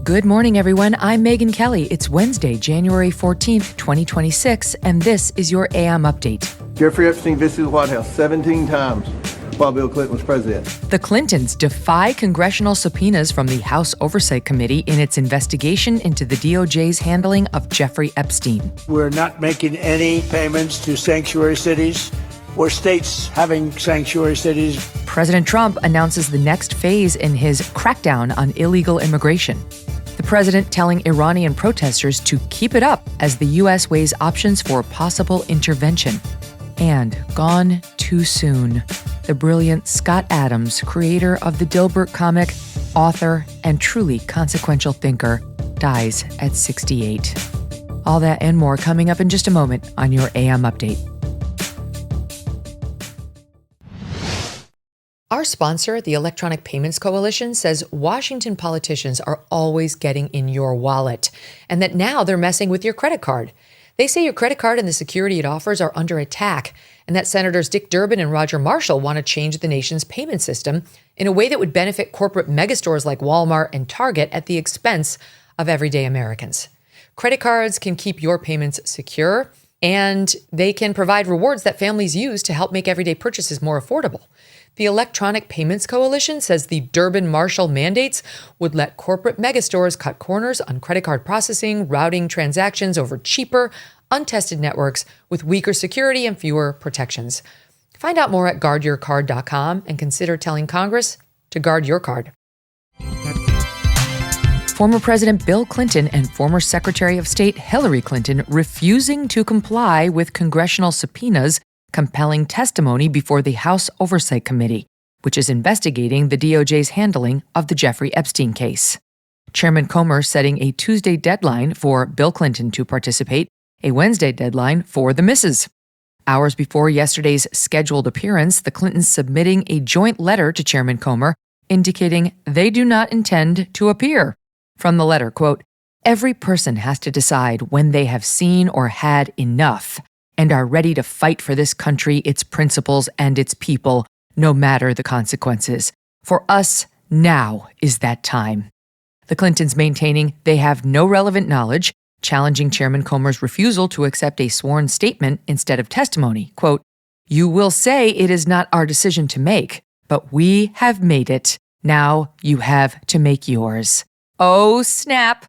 Good morning, everyone. I'm Megyn Kelly. It's Wednesday, January 14th, 2026, and this is your AM Update. Jeffrey Epstein visited the White House 17 times while Bill Clinton was president. The Clintons defy congressional subpoenas from the House Oversight Committee in its investigation into the DOJ's handling of Jeffrey Epstein. We're not making any payments to sanctuary cities or states having sanctuary cities. President Trump announces the next phase in his crackdown on illegal immigration. The president telling Iranian protesters to keep it up as the U.S. weighs options for possible intervention. And gone too soon, the brilliant Scott Adams, creator of the Dilbert comic, author, and truly consequential thinker, dies at 68. All that and more coming up in just a moment on your AM Update. Our sponsor, the Electronic Payments Coalition, says Washington politicians are always getting in your wallet and that now they're messing with your credit card. They say your credit card and the security it offers are under attack and that Senators Dick Durbin and Roger Marshall want to change the nation's payment system in a way that would benefit corporate megastores like Walmart and Target at the expense of everyday Americans. Credit cards can keep your payments secure and they can provide rewards that families use to help make everyday purchases more affordable. The Electronic Payments Coalition says the Durbin-Marshall mandates would let corporate megastores cut corners on credit card processing, routing transactions over cheaper, untested networks with weaker security and fewer protections. Find out more at guardyourcard.com and consider telling Congress to guard your card. Former President Bill Clinton and former Secretary of State Hillary Clinton refusing to comply with congressional subpoenas compelling testimony before the House Oversight Committee, which is investigating the DOJ's handling of the Jeffrey Epstein case. Chairman Comer setting a Tuesday deadline for Bill Clinton to participate, a Wednesday deadline for the misses. Hours before yesterday's scheduled appearance, the Clintons submitting a joint letter to Chairman Comer indicating they do not intend to appear. From the letter, quote, "Every person has to decide when they have seen or had enough and are ready to fight for this country, its principles, and its people, no matter the consequences. For us, now is that time." The Clintons maintaining they have no relevant knowledge, challenging Chairman Comer's refusal to accept a sworn statement instead of testimony. Quote, "You will say it is not our decision to make, but we have made it. Now you have to make yours." Oh, snap.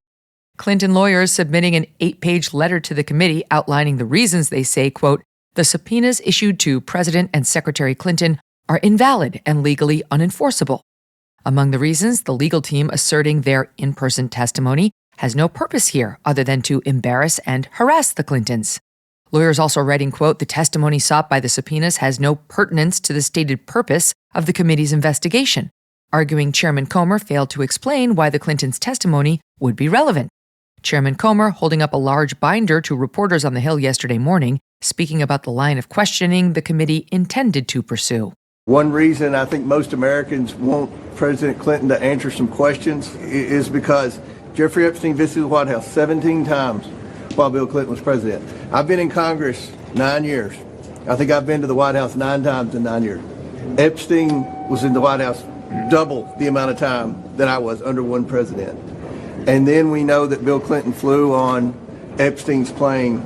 Clinton lawyers submitting an 8-page letter to the committee outlining the reasons they say, quote, "The subpoenas issued to President and Secretary Clinton are invalid and legally unenforceable." Among the reasons, the legal team asserting their in-person testimony has no purpose here other than to embarrass and harass the Clintons. Lawyers also writing, quote, "The testimony sought by the subpoenas has no pertinence to the stated purpose of the committee's investigation," arguing Chairman Comer failed to explain why the Clintons' testimony would be relevant. Chairman Comer holding up a large binder to reporters on the Hill yesterday morning, speaking about the line of questioning the committee intended to pursue. One reason I think most Americans want President Clinton to answer some questions is because Jeffrey Epstein visited the White House 17 times while Bill Clinton was president. I've been in Congress 9 years. I think I've been to the White House 9 times in 9 years. Epstein was in the White House double the amount of time that I was under one president. And then we know that Bill Clinton flew on Epstein's plane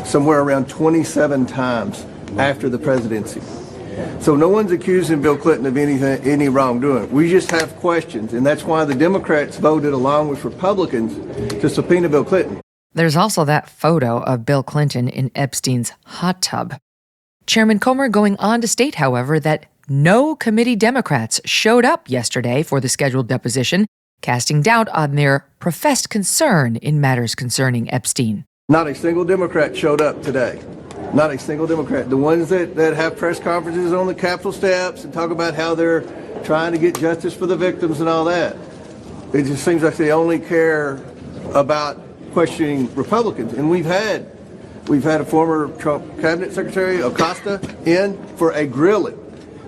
somewhere around 27 times after the presidency. So no one's accusing Bill Clinton of any wrongdoing. We just have questions, and that's why the Democrats voted along with Republicans to subpoena Bill Clinton. There's also that photo of Bill Clinton in Epstein's hot tub. Chairman Comer going on to state, however, that no committee Democrats showed up yesterday for the scheduled deposition, casting doubt on their professed concern in matters concerning Epstein. Not a single Democrat showed up today. Not a single Democrat. The ones that have press conferences on the Capitol steps and talk about how they're trying to get justice for the victims and all that. It just seems like they only care about questioning Republicans. And we've had a former Trump cabinet secretary, Acosta, in for a grilling.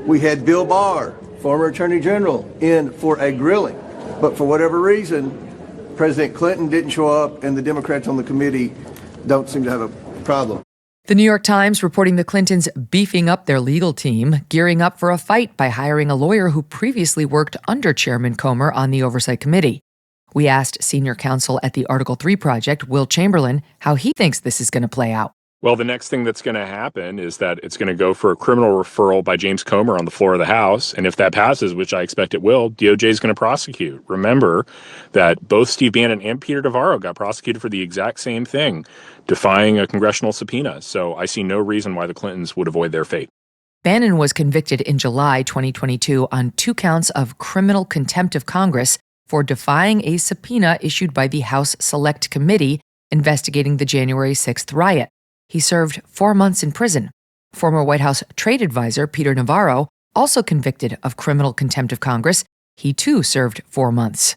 We had Bill Barr, former attorney general, in for a grilling. But for whatever reason, President Clinton didn't show up, and the Democrats on the committee don't seem to have a problem. The New York Times reporting the Clintons beefing up their legal team, gearing up for a fight by hiring a lawyer who previously worked under Chairman Comer on the Oversight Committee. We asked senior counsel at the Article 3 Project, Will Chamberlain, how he thinks this is going to play out. Well, the next thing that's going to happen is that it's going to go for a criminal referral by James Comer on the floor of the House. And if that passes, which I expect it will, DOJ is going to prosecute. Remember that both Steve Bannon and Peter Navarro got prosecuted for the exact same thing, defying a congressional subpoena. So I see no reason why the Clintons would avoid their fate. Bannon was convicted in July 2022 on 2 counts of criminal contempt of Congress for defying a subpoena issued by the House Select Committee investigating the January 6th riot. He served 4 months in prison. Former White House trade advisor Peter Navarro, also convicted of criminal contempt of Congress, he too served 4 months.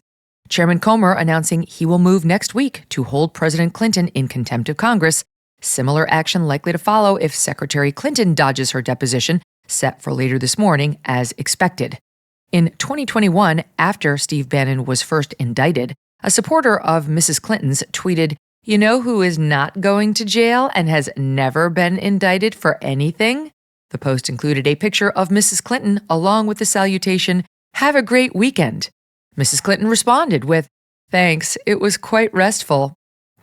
Chairman Comer announcing he will move next week to hold President Clinton in contempt of Congress. Similar action likely to follow if Secretary Clinton dodges her deposition, set for later this morning as expected. In 2021, after Steve Bannon was first indicted, a supporter of Mrs. Clinton's tweeted, "You know who is not going to jail and has never been indicted for anything?" The post included a picture of Mrs. Clinton along with the salutation, "Have a great weekend." Mrs. Clinton responded with, "Thanks, it was quite restful."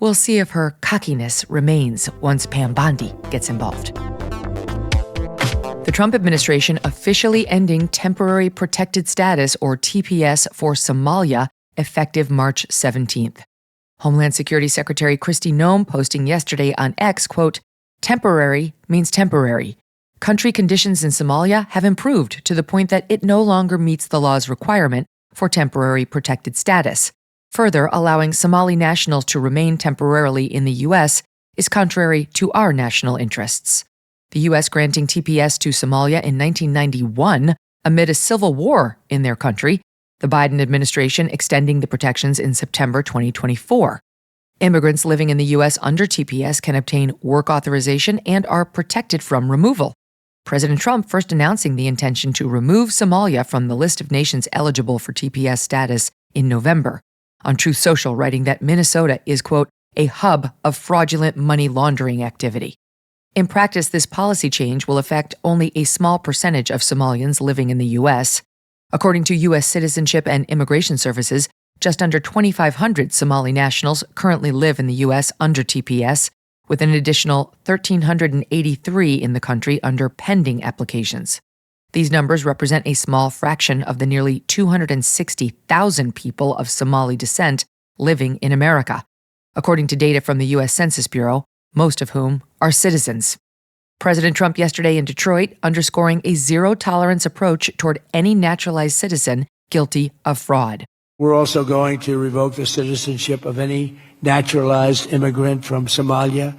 We'll see if her cockiness remains once Pam Bondi gets involved. The Trump administration officially ending temporary protected status, or TPS, for Somalia effective March 17th. Homeland Security Secretary Kristi Noem posting yesterday on X, quote, "Temporary means temporary. Country conditions in Somalia have improved to the point that it no longer meets the law's requirement for temporary protected status. Further, allowing Somali nationals to remain temporarily in the U.S. is contrary to our national interests." The U.S. granting TPS to Somalia in 1991 amid a civil war in their country, the Biden administration extending the protections in September 2024. Immigrants living in the U.S. under TPS can obtain work authorization and are protected from removal. President Trump first announcing the intention to remove Somalia from the list of nations eligible for TPS status in November. On Truth Social, writing that Minnesota is, quote, "a hub of fraudulent money laundering activity." In practice, this policy change will affect only a small percentage of Somalians living in the U.S. According to U.S. Citizenship and Immigration Services, just under 2,500 Somali nationals currently live in the U.S. under TPS, with an additional 1,383 in the country under pending applications. These numbers represent a small fraction of the nearly 260,000 people of Somali descent living in America, according to data from the U.S. Census Bureau, most of whom are citizens. President Trump yesterday in Detroit underscoring a zero-tolerance approach toward any naturalized citizen guilty of fraud. We're also going to revoke the citizenship of any naturalized immigrant from Somalia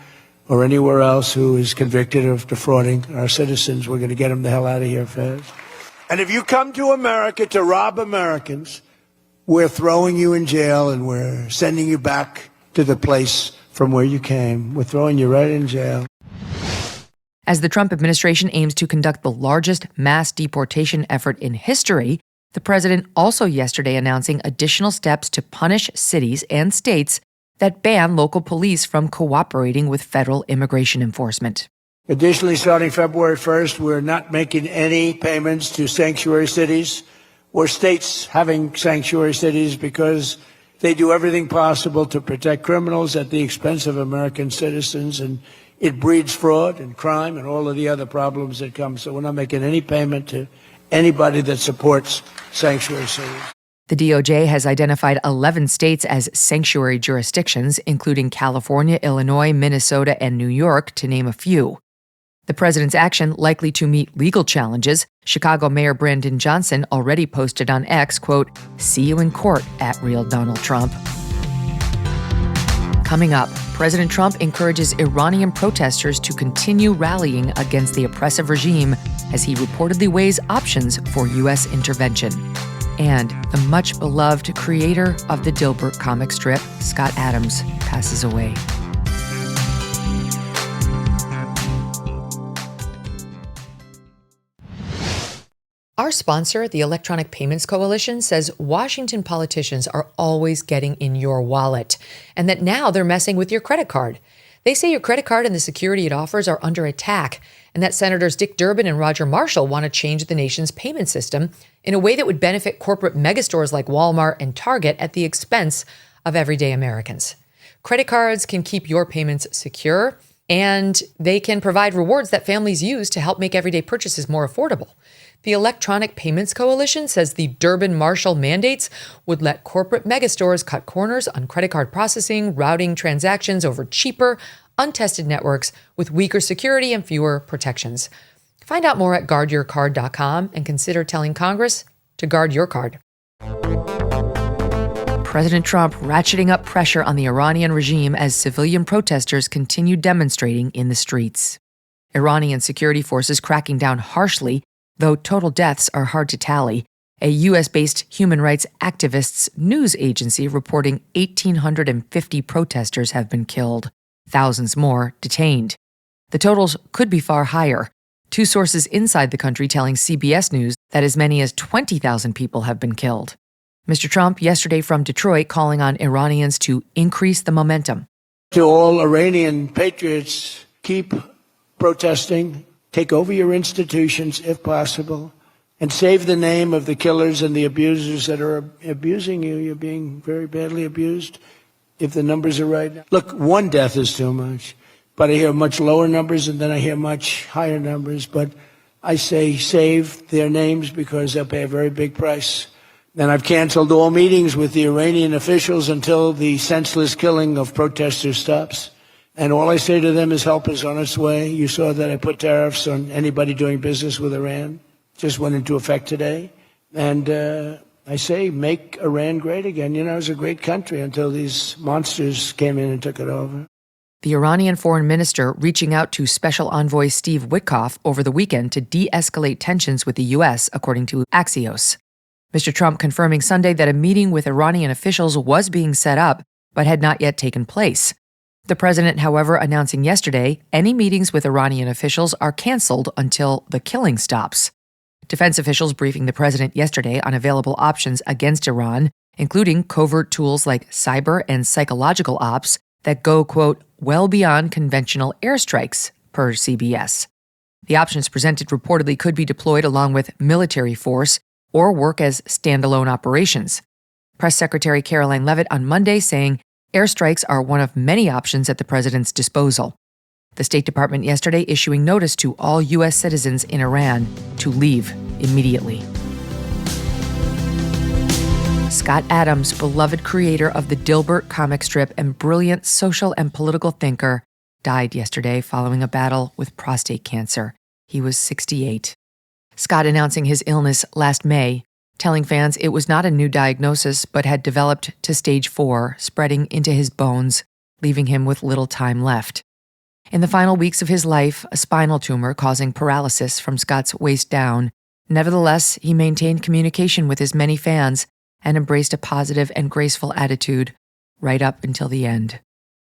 or anywhere else who is convicted of defrauding our citizens. We're going to get them the hell out of here fast. And if you come to America to rob Americans, we're throwing you in jail and we're sending you back to the place from where you came. We're throwing you right in jail. As the Trump administration aims to conduct the largest mass deportation effort in history, the president also yesterday announcing additional steps to punish cities and states that ban local police from cooperating with federal immigration enforcement. Additionally, starting February 1st, we're not making any payments to sanctuary cities or states having sanctuary cities because they do everything possible to protect criminals at the expense of American citizens, and it breeds fraud and crime and all of the other problems that come. So we're not making any payment to anybody that supports sanctuary cities. The DOJ has identified 11 states as sanctuary jurisdictions, including California, Illinois, Minnesota, and New York, to name a few. The president's action likely to meet legal challenges. Chicago Mayor Brandon Johnson already posted on X, quote, "See you in court at Real Donald Trump." Coming up, President Trump encourages Iranian protesters to continue rallying against the oppressive regime as he reportedly weighs options for U.S. intervention. And the much-beloved creator of the Dilbert comic strip, Scott Adams, passes away. Our sponsor, the Electronic Payments Coalition, says Washington politicians are always getting in your wallet, and that now they're messing with your credit card. They say your credit card and the security it offers are under attack, and that Senators Dick Durbin and Roger Marshall want to change the nation's payment system in a way that would benefit corporate megastores like Walmart and Target at the expense of everyday Americans. Credit cards can keep your payments secure, and they can provide rewards that families use to help make everyday purchases more affordable. The Electronic Payments Coalition says the Durbin-Marshall mandates would let corporate megastores cut corners on credit card processing, routing transactions over cheaper, untested networks with weaker security and fewer protections. Find out more at guardyourcard.com and consider telling Congress to guard your card. President Trump ratcheting up pressure on the Iranian regime as civilian protesters continue demonstrating in the streets. Iranian security forces cracking down harshly, though total deaths are hard to tally. A U.S.-based human rights activists news agency reporting 1,850 protesters have been killed, thousands more detained. The totals could be far higher. Two sources inside the country telling CBS News that as many as 20,000 people have been killed. Mr. Trump yesterday from Detroit calling on Iranians to increase the momentum. To all Iranian patriots, keep protesting, take over your institutions if possible, and save the name of the killers and the abusers that are abusing you. You're being very badly abused, if the numbers are right. Look, one death is too much, but I hear much lower numbers and then I hear much higher numbers. But I say save their names because they'll pay a very big price. And I've canceled all meetings with the Iranian officials until the senseless killing of protesters stops. And all I say to them is help is on its way. You saw that I put tariffs on anybody doing business with Iran. Just went into effect today. And I say make Iran great again. You know, it was a great country until these monsters came in and took it over. The Iranian foreign minister reaching out to Special Envoy Steve Witkoff over the weekend to de-escalate tensions with the U.S., according to Axios. Mr. Trump confirming Sunday that a meeting with Iranian officials was being set up, but had not yet taken place. The president, however, announcing yesterday any meetings with Iranian officials are canceled until the killing stops. Defense officials briefing the president yesterday on available options against Iran, including covert tools like cyber and psychological ops that go, quote, well beyond conventional airstrikes, per CBS. The options presented reportedly could be deployed along with military force or work as standalone operations. Press Secretary Caroline Leavitt on Monday saying airstrikes are one of many options at the president's disposal. The State Department yesterday issuing notice to all U.S. citizens in Iran to leave immediately. Scott Adams, beloved creator of the Dilbert comic strip and brilliant social and political thinker, died yesterday following a battle with prostate cancer. He was 68. Scott announcing his illness last May, telling fans it was not a new diagnosis but had developed to stage 4, spreading into his bones, leaving him with little time left. In the final weeks of his life, a spinal tumor causing paralysis from Scott's waist down. Nevertheless, he maintained communication with his many fans and embraced a positive and graceful attitude right up until the end.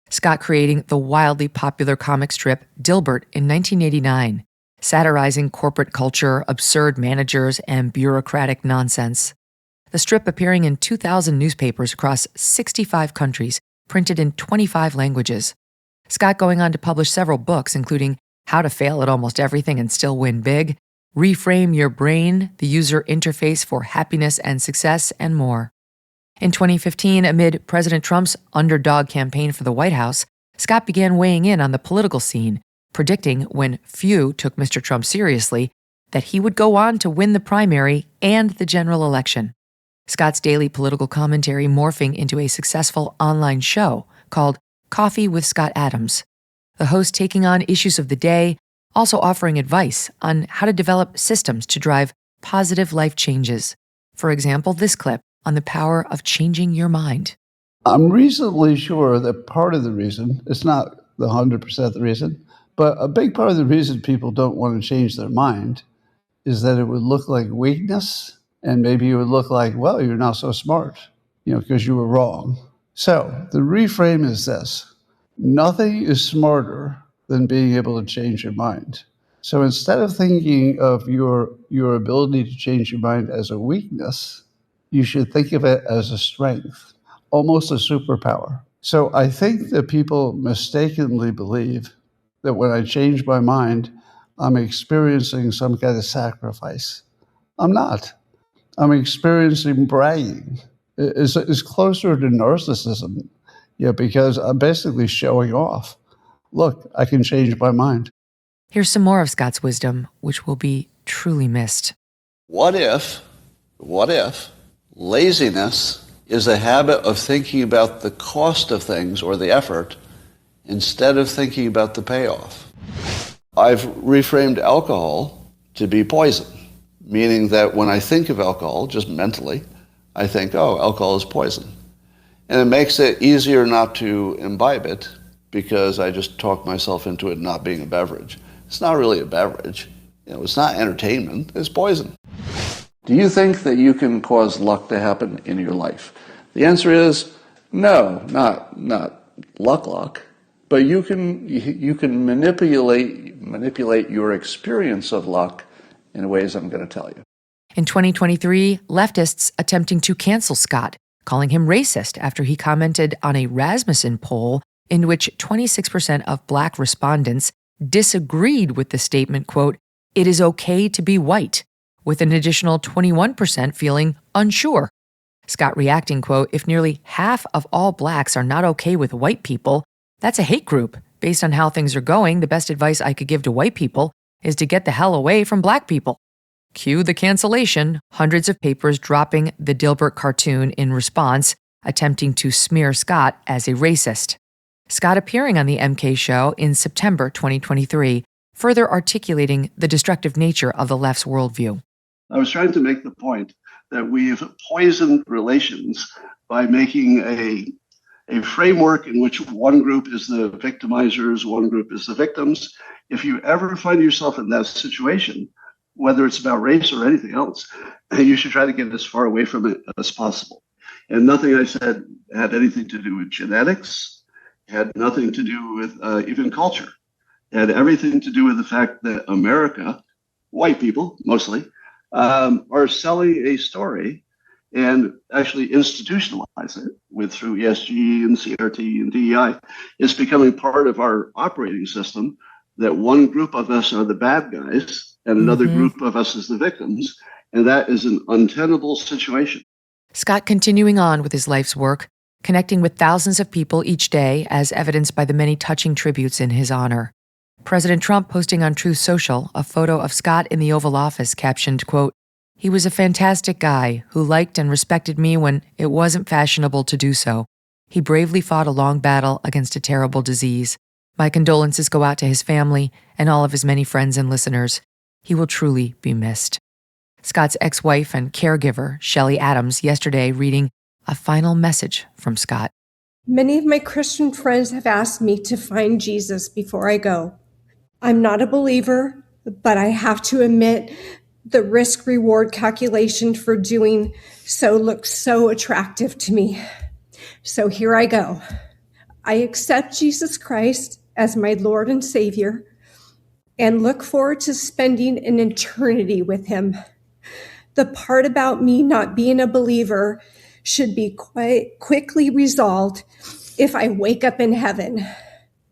Scott creating the wildly popular comic strip Dilbert in 1989, satirizing corporate culture, absurd managers, and bureaucratic nonsense. The strip appearing in 2,000 newspapers across 65 countries, printed in 25 languages. Scott going on to publish several books, including How to Fail at Almost Everything and Still Win Big, Reframe Your Brain, the User Interface for Happiness and Success, and more. In 2015, amid President Trump's underdog campaign for the White House, Scott began weighing in on the political scene, predicting, when few took Mr. Trump seriously, that he would go on to win the primary and the general election. Scott's daily political commentary morphing into a successful online show called Coffee with Scott Adams, the host taking on issues of the day, also offering advice on how to develop systems to drive positive life changes. For example, this clip on the power of changing your mind. I'm reasonably sure that part of the reason, it's not the 100% the reason, but a big part of the reason people don't want to change their mind is that it would look like weakness, and maybe it would look like, well, you're not so smart, because you were wrong. So the reframe is this: nothing is smarter than being able to change your mind. So instead of thinking of your ability to change your mind as a weakness, you should think of it as a strength, almost a superpower. So I think that people mistakenly believe that when I change my mind, I'm experiencing some kind of sacrifice. I'm not. I'm experiencing bragging. It's closer to narcissism, because I'm basically showing off. Look, I can change my mind. Here's some more of Scott's wisdom, which will be truly missed. What if laziness is a habit of thinking about the cost of things or the effort instead of thinking about the payoff? I've reframed alcohol to be poison, meaning that when I think of alcohol, just mentally, I think, oh, alcohol is poison. And it makes it easier not to imbibe it because I just talk myself into it not being a beverage. It's not really a beverage. It's not entertainment. It's poison. Do you think that you can cause luck to happen in your life? The answer is no, not luck, but you can manipulate your experience of luck in ways I'm going to tell you. In 2023, leftists attempting to cancel Scott, calling him racist after he commented on a Rasmussen poll in which 26% of Black respondents disagreed with the statement, quote, "It is okay to be white," with an additional 21% feeling unsure. Scott reacting, quote, "If nearly half of all Blacks are not okay with white people, that's a hate group. Based on how things are going, the best advice I could give to white people is to get the hell away from Black people." Cue the cancellation, hundreds of papers dropping the Dilbert cartoon in response, attempting to smear Scott as a racist. Scott appearing on the MK Show in September 2023, further articulating the destructive nature of the left's worldview. I was trying to make the point that we've poisoned relations by making a framework in which one group is the victimizers, one group is the victims. If you ever find yourself in that situation, whether it's about race or anything else, you should try to get as far away from it as possible. And nothing I said had anything to do with genetics, had nothing to do with even culture. It had everything to do with the fact that America, white people mostly, are selling a story and actually institutionalize it through ESG and CRT and DEI. It's becoming part of our operating system that one group of us are the bad guys and another group of us is the victims. And that is an untenable situation. Scott continuing on with his life's work, connecting with thousands of people each day as evidenced by the many touching tributes in his honor. President Trump posting on Truth Social a photo of Scott in the Oval Office captioned, quote, "He was a fantastic guy who liked and respected me when it wasn't fashionable to do so. He bravely fought a long battle against a terrible disease. My condolences go out to his family and all of his many friends and listeners. He will truly be missed." Scott's ex-wife and caregiver, Shelley Adams, yesterday reading a final message from Scott. "Many of my Christian friends have asked me to find Jesus before I go. I'm not a believer, but I have to admit the risk-reward calculation for doing so looks so attractive to me. So here I go. I accept Jesus Christ as my Lord and Savior and look forward to spending an eternity with him. The part about me not being a believer should be quite quickly resolved if I wake up in heaven.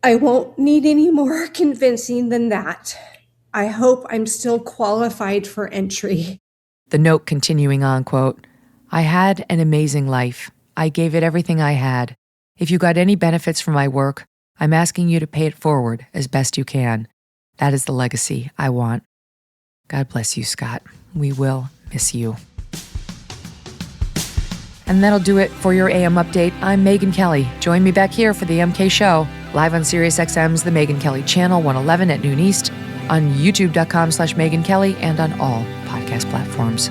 I won't need any more convincing than that. I hope I'm still qualified for entry." The note continuing on, quote, "I had an amazing life. I gave it everything I had. If you got any benefits from my work, I'm asking you to pay it forward as best you can. That is the legacy I want." God bless you, Scott. We will miss you. And that'll do it for your AM update. I'm Megyn Kelly. Join me back here for the MK Show, live on SiriusXM's The Megyn Kelly Channel, 111 at noon East, on youtube.com/Megyn Kelly, and on all podcast platforms.